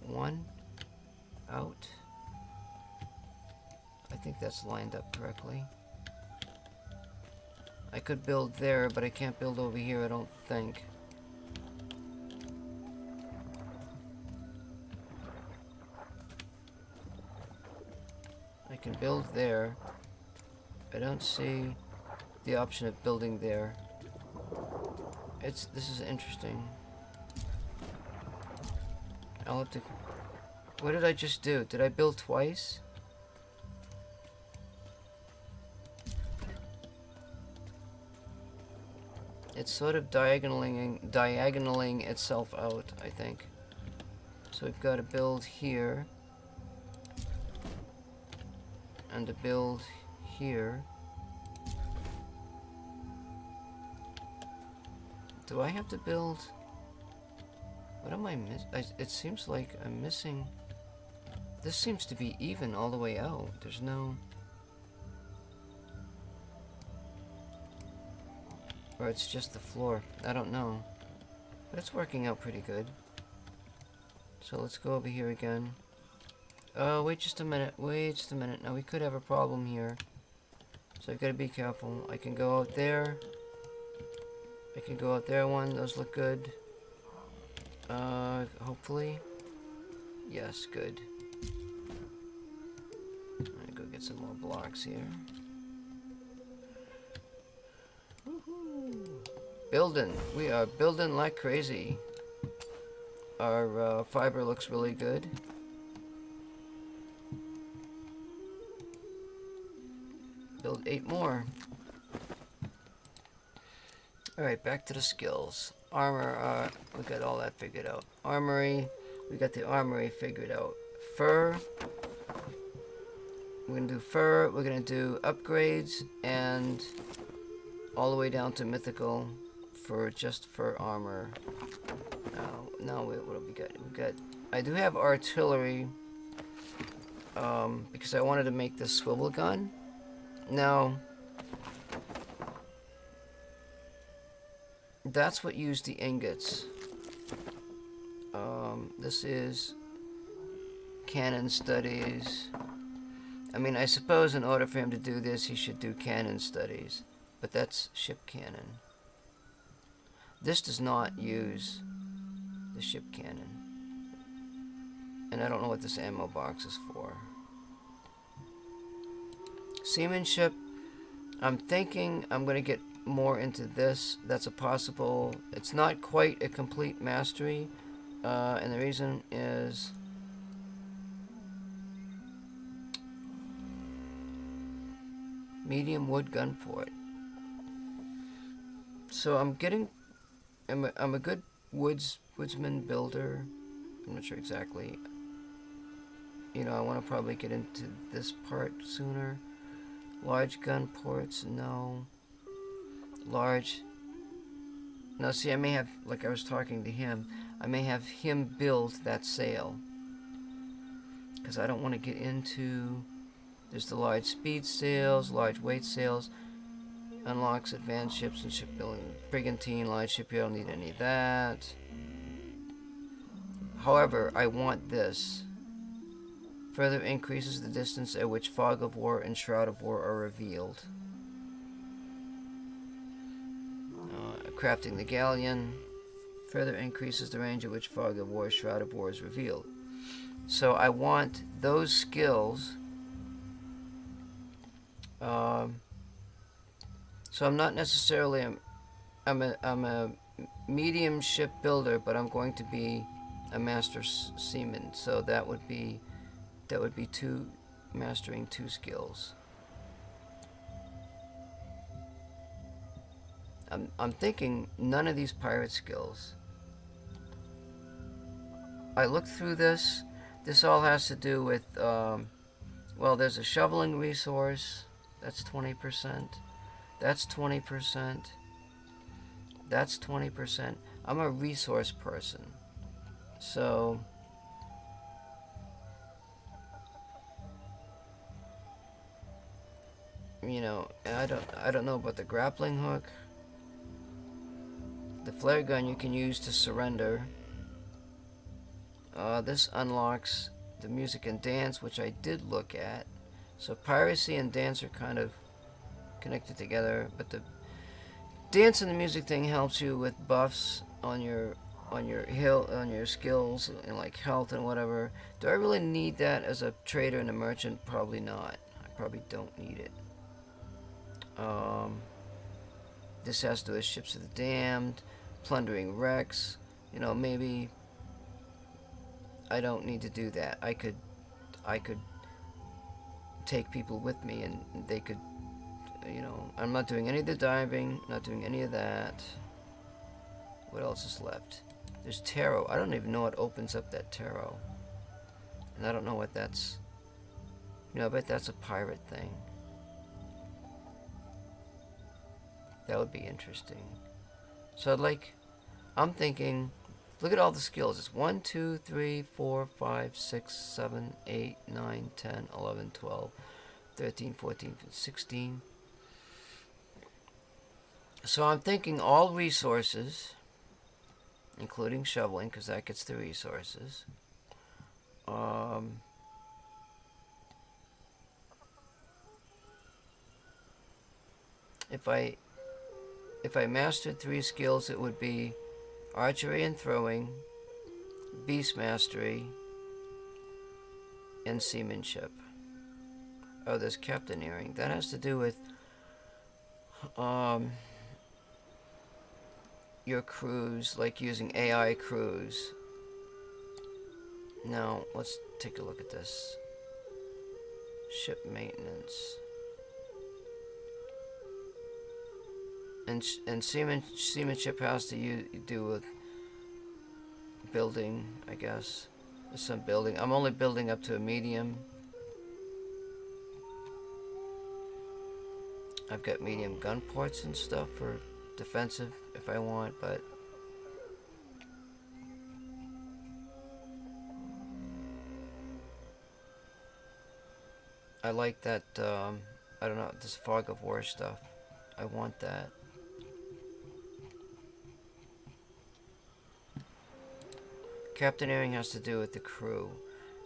1 out? I think that's lined up correctly. I could build there, but I can't build over here, I don't think. I can build there. I don't see the option of building there. This is interesting. I'll have to... What did I just do? Did I build twice? It's sort of diagonaling itself out, I think. So we've got to build here. And to build here. Do I have to build... What am I missing? It seems like I'm missing... This seems to be even all the way out. There's no... Or it's just the floor. I don't know. But it's working out pretty good. So let's go over here again. Oh, wait just a minute. Wait just a minute. Now we could have a problem here. So I've got to be careful. I can go out there. I can go out there one. Those look good. Hopefully. Yes, good. I'm gonna go get some more blocks here. Building. We are building like crazy. Our fiber looks really good. Build 8 more. Alright, back to the skills. Armor, we got all that figured out. Armory, we got the armory figured out. Fur. We're gonna do fur, we're gonna do upgrades, and all the way down to mythical for just fur armor. Now what do we got? We got... I do have artillery, because I wanted to make this swivel gun. Now, that's what used the ingots. This is cannon studies. I mean, I suppose in order for him to do this, he should do cannon studies. But that's ship cannon. This does not use the ship cannon. And I don't know what this ammo box is for. Seamanship. I'm thinking I'm going to get more into this. That's a possible... It's not quite a complete mastery. And the reason is... Medium wood gun port. So I'm a good woodsman builder. I'm not sure exactly. You know, I want to probably get into this part sooner. Large gun ports, no. Large. Now, see, I may have, like I was talking to him, I may have him build that sail. Because I don't want to get into... There's the large speed sails, large weight sails. Unlocks advanced ships and shipbuilding. Brigantine, large ship, you don't need any of that. However, I want this. Further increases the distance at which Fog of War and Shroud of War are revealed. Crafting the galleon. Further increases the range at which Fog of War, Shroud of War is revealed. So I want those skills. So I'm not necessarily I'm a medium ship builder, but I'm going to be a master seaman. So that would be mastering 2 skills. I'm thinking none of these pirate skills. I looked through this. This all has to do with, well, there's a shoveling resource. That's 20%. That's 20%. That's 20%. I'm a resource person. So... You know, I don't know about the grappling hook. The flare gun you can use to surrender. This unlocks the music and dance, which I did look at. So piracy and dance are kind of connected together, but the dance and the music thing helps you with buffs on your skills and like health and whatever. Do I really need that as a trader and a merchant? Probably not. I probably don't need it. This has to do with ships of the damned, plundering wrecks. You know, maybe I don't need to do that. I could take people with me and they could, you know, I'm not doing any of the diving, not doing any of that. What else is left? There's tarot. I don't even know what opens up that tarot. And I don't know what that's, you know, I bet that's a pirate thing. That would be interesting. So I'm thinking, look at all the skills. It's 1, 2, 3, 4, 5, 6, 7, 8, 9, 10, 11, 12, 13, 14, 16. So I'm thinking all resources, including shoveling, because that gets the resources. If I mastered 3 skills, it would be archery and throwing, beast mastery, and seamanship. Oh, there's captaineering. That has to do with your crews, like using AI crews. Now, let's take a look at this. Ship maintenance. And seamanship has to do with building, I guess. There's some building. I'm only building up to a medium. I've got medium gun ports and stuff for defensive if I want, but I like that, I don't know, this Fog of War stuff. I want that. Captaineering has to do with the crew.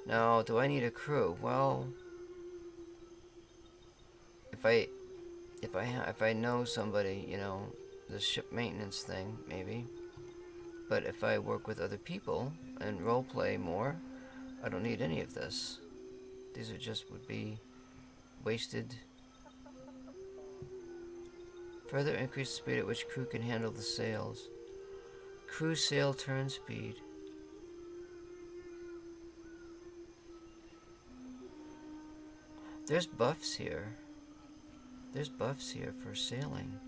Now, do I need a crew? Well, if I know somebody, you know, the ship maintenance thing, maybe. But if I work with other people and roleplay more, I don't need any of this. These are just would be wasted. Further increase the speed at which crew can handle the sails. Crew sail turn speed. There's buffs here. There's buffs here for sailing.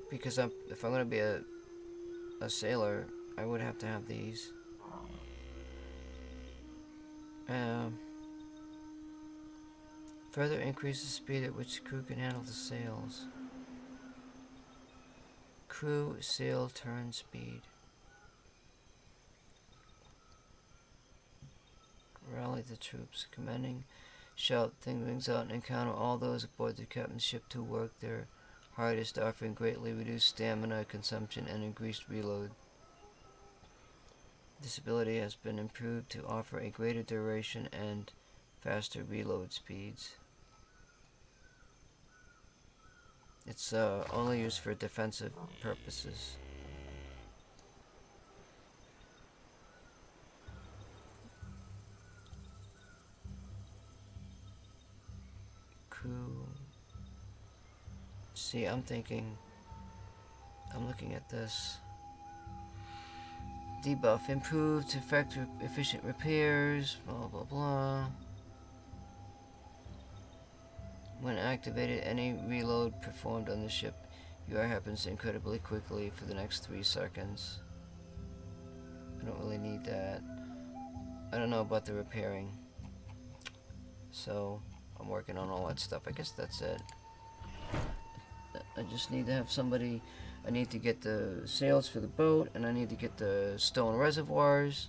Because if I'm gonna be a sailor, I would have to have these. Further increase the speed at which the crew can handle the sails. Crew sail turn speed. Rally the troops. Commanding shout things out and encounter all those aboard the captain's ship to work their hardest, offering greatly reduced stamina consumption and increased reload. This ability has been improved to offer a greater duration and faster reload speeds. It's only used for defensive purposes. Crew. See, I'm looking at this. Debuff, improved effective efficient repairs, blah blah blah. When activated, any reload performed on the ship happens incredibly quickly for the next 3 seconds. I don't really need that. I don't know about the repairing. So, I'm working on all that stuff. I guess that's it. I just need to have somebody. I need to get the sails for the boat, and I need to get the stone reservoirs,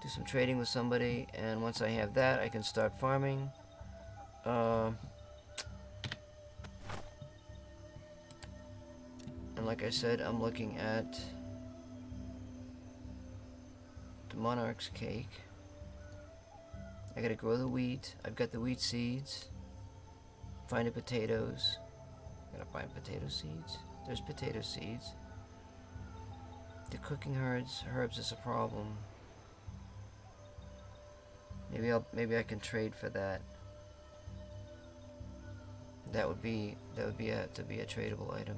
do some trading with somebody, and once I have that, I can start farming. And like I said, I'm looking at the Monarch's cake. I gotta grow the wheat. I've got the wheat seeds. Find the potatoes. Gotta find potato seeds. There's potato seeds. The cooking herbs is a problem. Maybe I can trade for that. That would be to be a tradable item.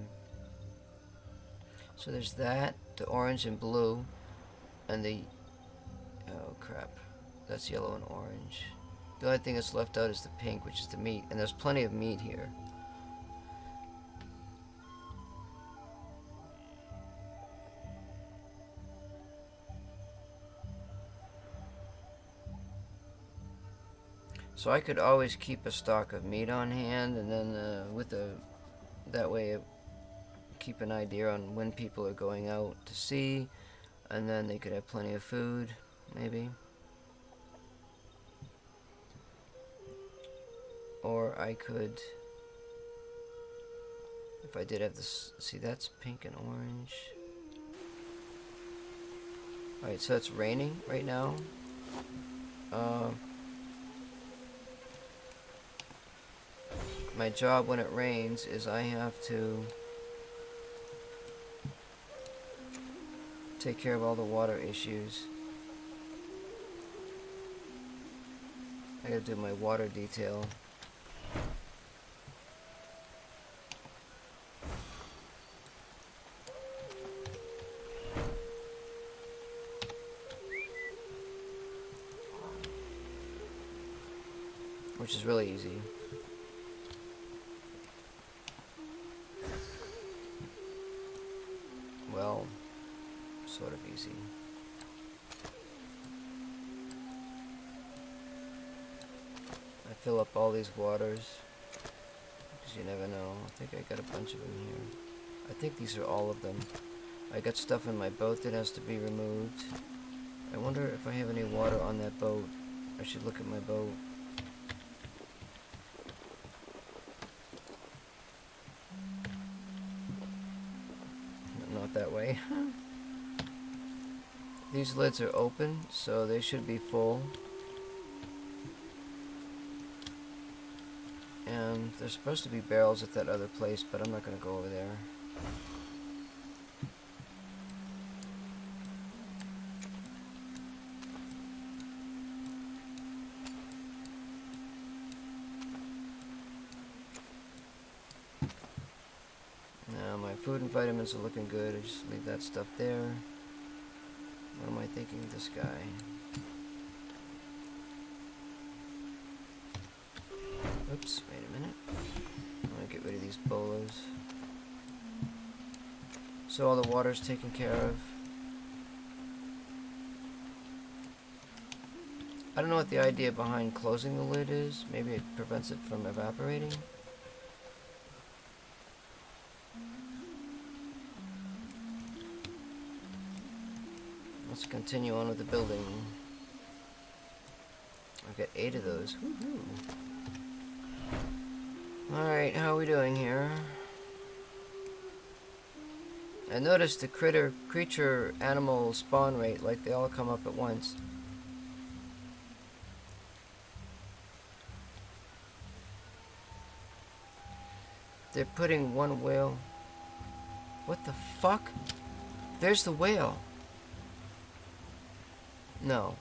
So there's that, the orange and blue, and the oh crap, that's yellow and orange. The only thing that's left out is the pink, which is the meat, and there's plenty of meat here. So I could always keep a stock of meat on hand, and then that way keep an idea on when people are going out to sea, and then they could have plenty of food, maybe. Or I could, if I did have this, see that's pink and orange. Alright, so it's raining right now. My job when it rains is I have to take care of all the water issues. I gotta do my water detail. Which is really easy. Well, sort of easy. I fill up all these waters, because you never know. I think I got a bunch of them here. I think these are all of them. I got stuff in my boat that has to be removed. I wonder if I have any water on that boat. I should look at my boat. Not that way. These lids are open, so they should be full. And there's supposed to be barrels at that other place, but I'm not going to go over there. Now my food and vitamins are looking good. I just leave that stuff there. What am I thinking of this guy? Oops, wait a minute. I want to get rid of these bolos. So all the water's taken care of. I don't know what the idea behind closing the lid is. Maybe it prevents it from evaporating. Let's continue on with the building. I've got 8 of those. Woohoo! Alright, how are we doing here? I noticed the creature animal spawn rate, like they all come up at once. They're putting one whale. What the fuck? There's the whale. No.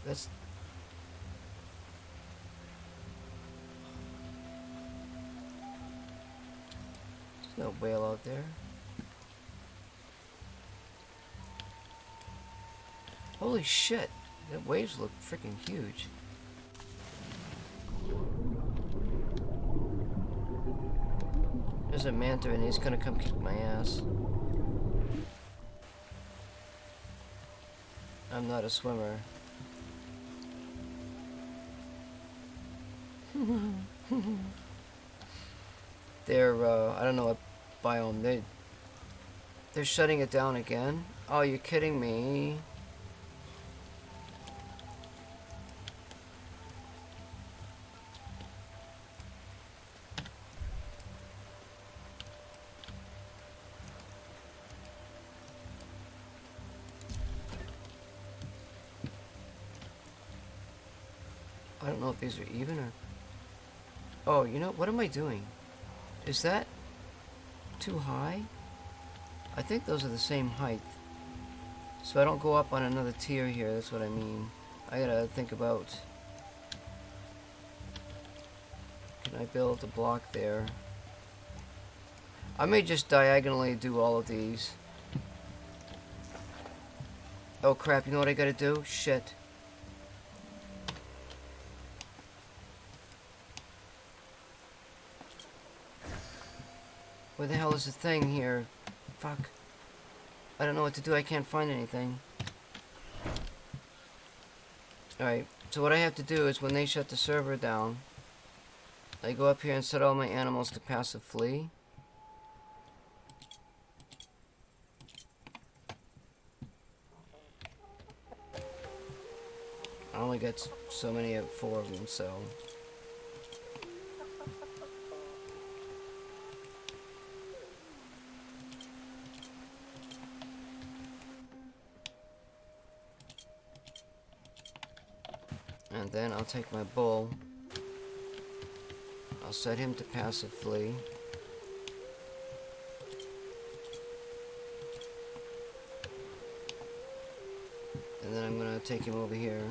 That's... There's no whale out there. Holy shit. The waves look freaking huge. There's a manta and he's gonna come kick my ass. I'm not a swimmer. They're, I don't know what biome. They're shutting it down again? Oh, you're kidding me. I don't know if these are even or... Oh, you know, what am I doing? Is that too high? I think those are the same height. So I don't go up on another tier here, that's what I mean. I gotta think about... Can I build a block there? I may just diagonally do all of these. Oh crap, you know what I gotta do? Shit. Where the hell is the thing here? Fuck. I don't know what to do, I can't find anything. Alright, so what I have to do is when they shut the server down, I go up here and set all my animals to passive flee. I only got so many of 4 of them, so... And then I'll take my bull. I'll set him to passive flee. And then I'm gonna take him over here.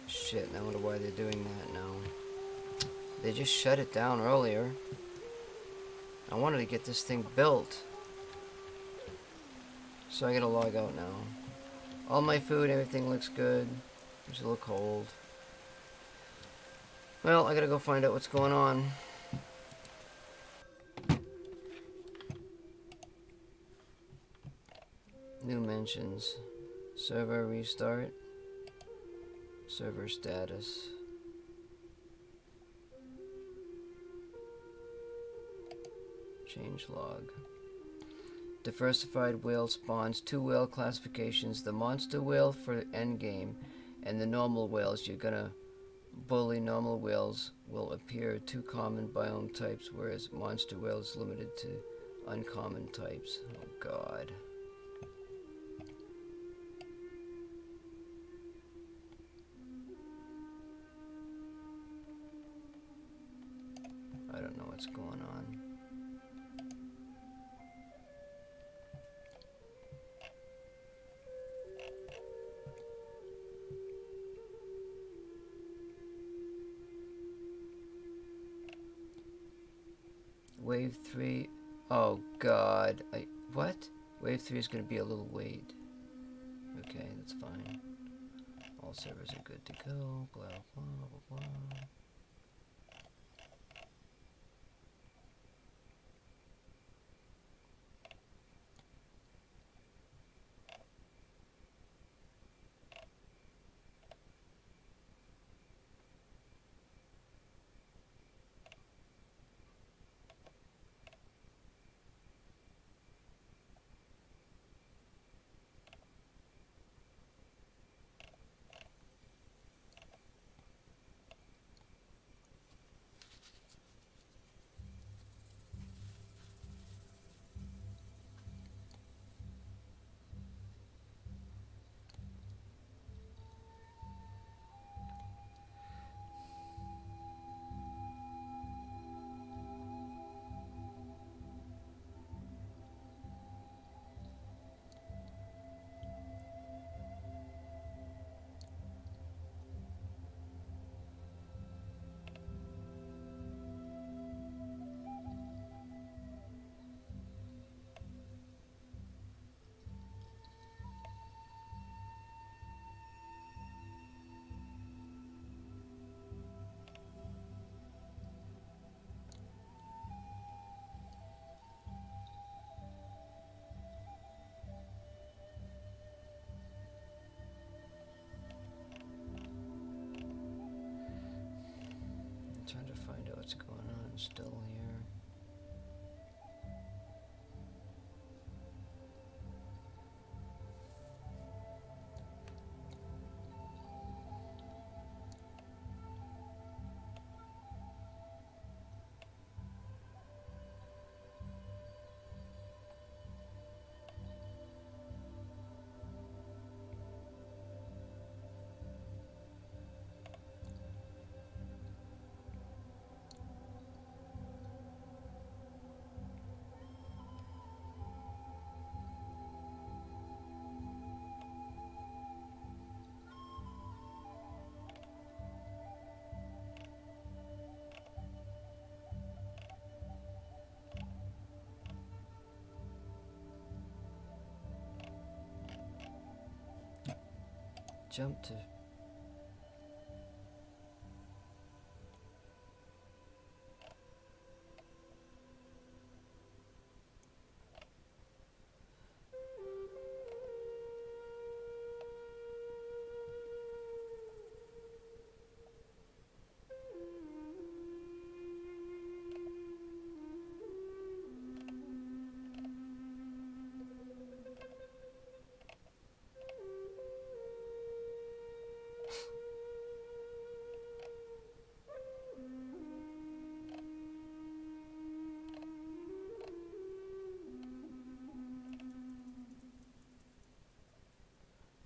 Shit, I wonder why they're doing that now. They just shut it down earlier. I wanted to get this thing built. So I gotta log out now. All my food, everything looks good. It's a little cold. Well, I gotta go find out what's going on. New mentions. Server restart. Server status. Change log. Diversified whale spawns 2 whale classifications. The monster whale for endgame and the normal whales. You're gonna bully normal whales will appear 2 common biome types, whereas monster whales limited to uncommon types. Oh god. I don't know what's going on. wave 3. Oh god. What? Wave 3 is going to be a little wait. Okay, that's fine. All servers are good to go. Blah, blah, blah, blah. Trying to find out what's going on still here. Jump to...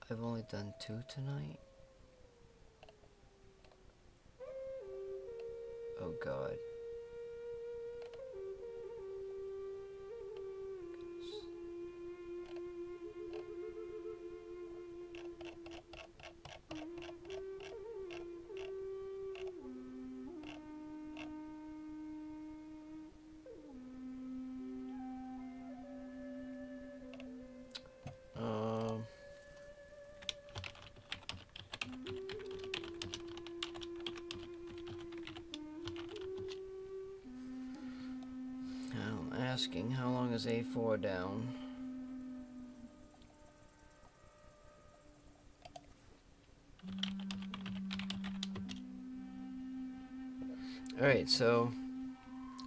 I've only done 2 tonight. Oh god. Asking how long is A4 down? Alright, so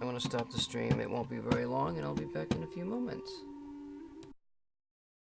I'm gonna stop the stream. It won't be very long and I'll be back in a few moments.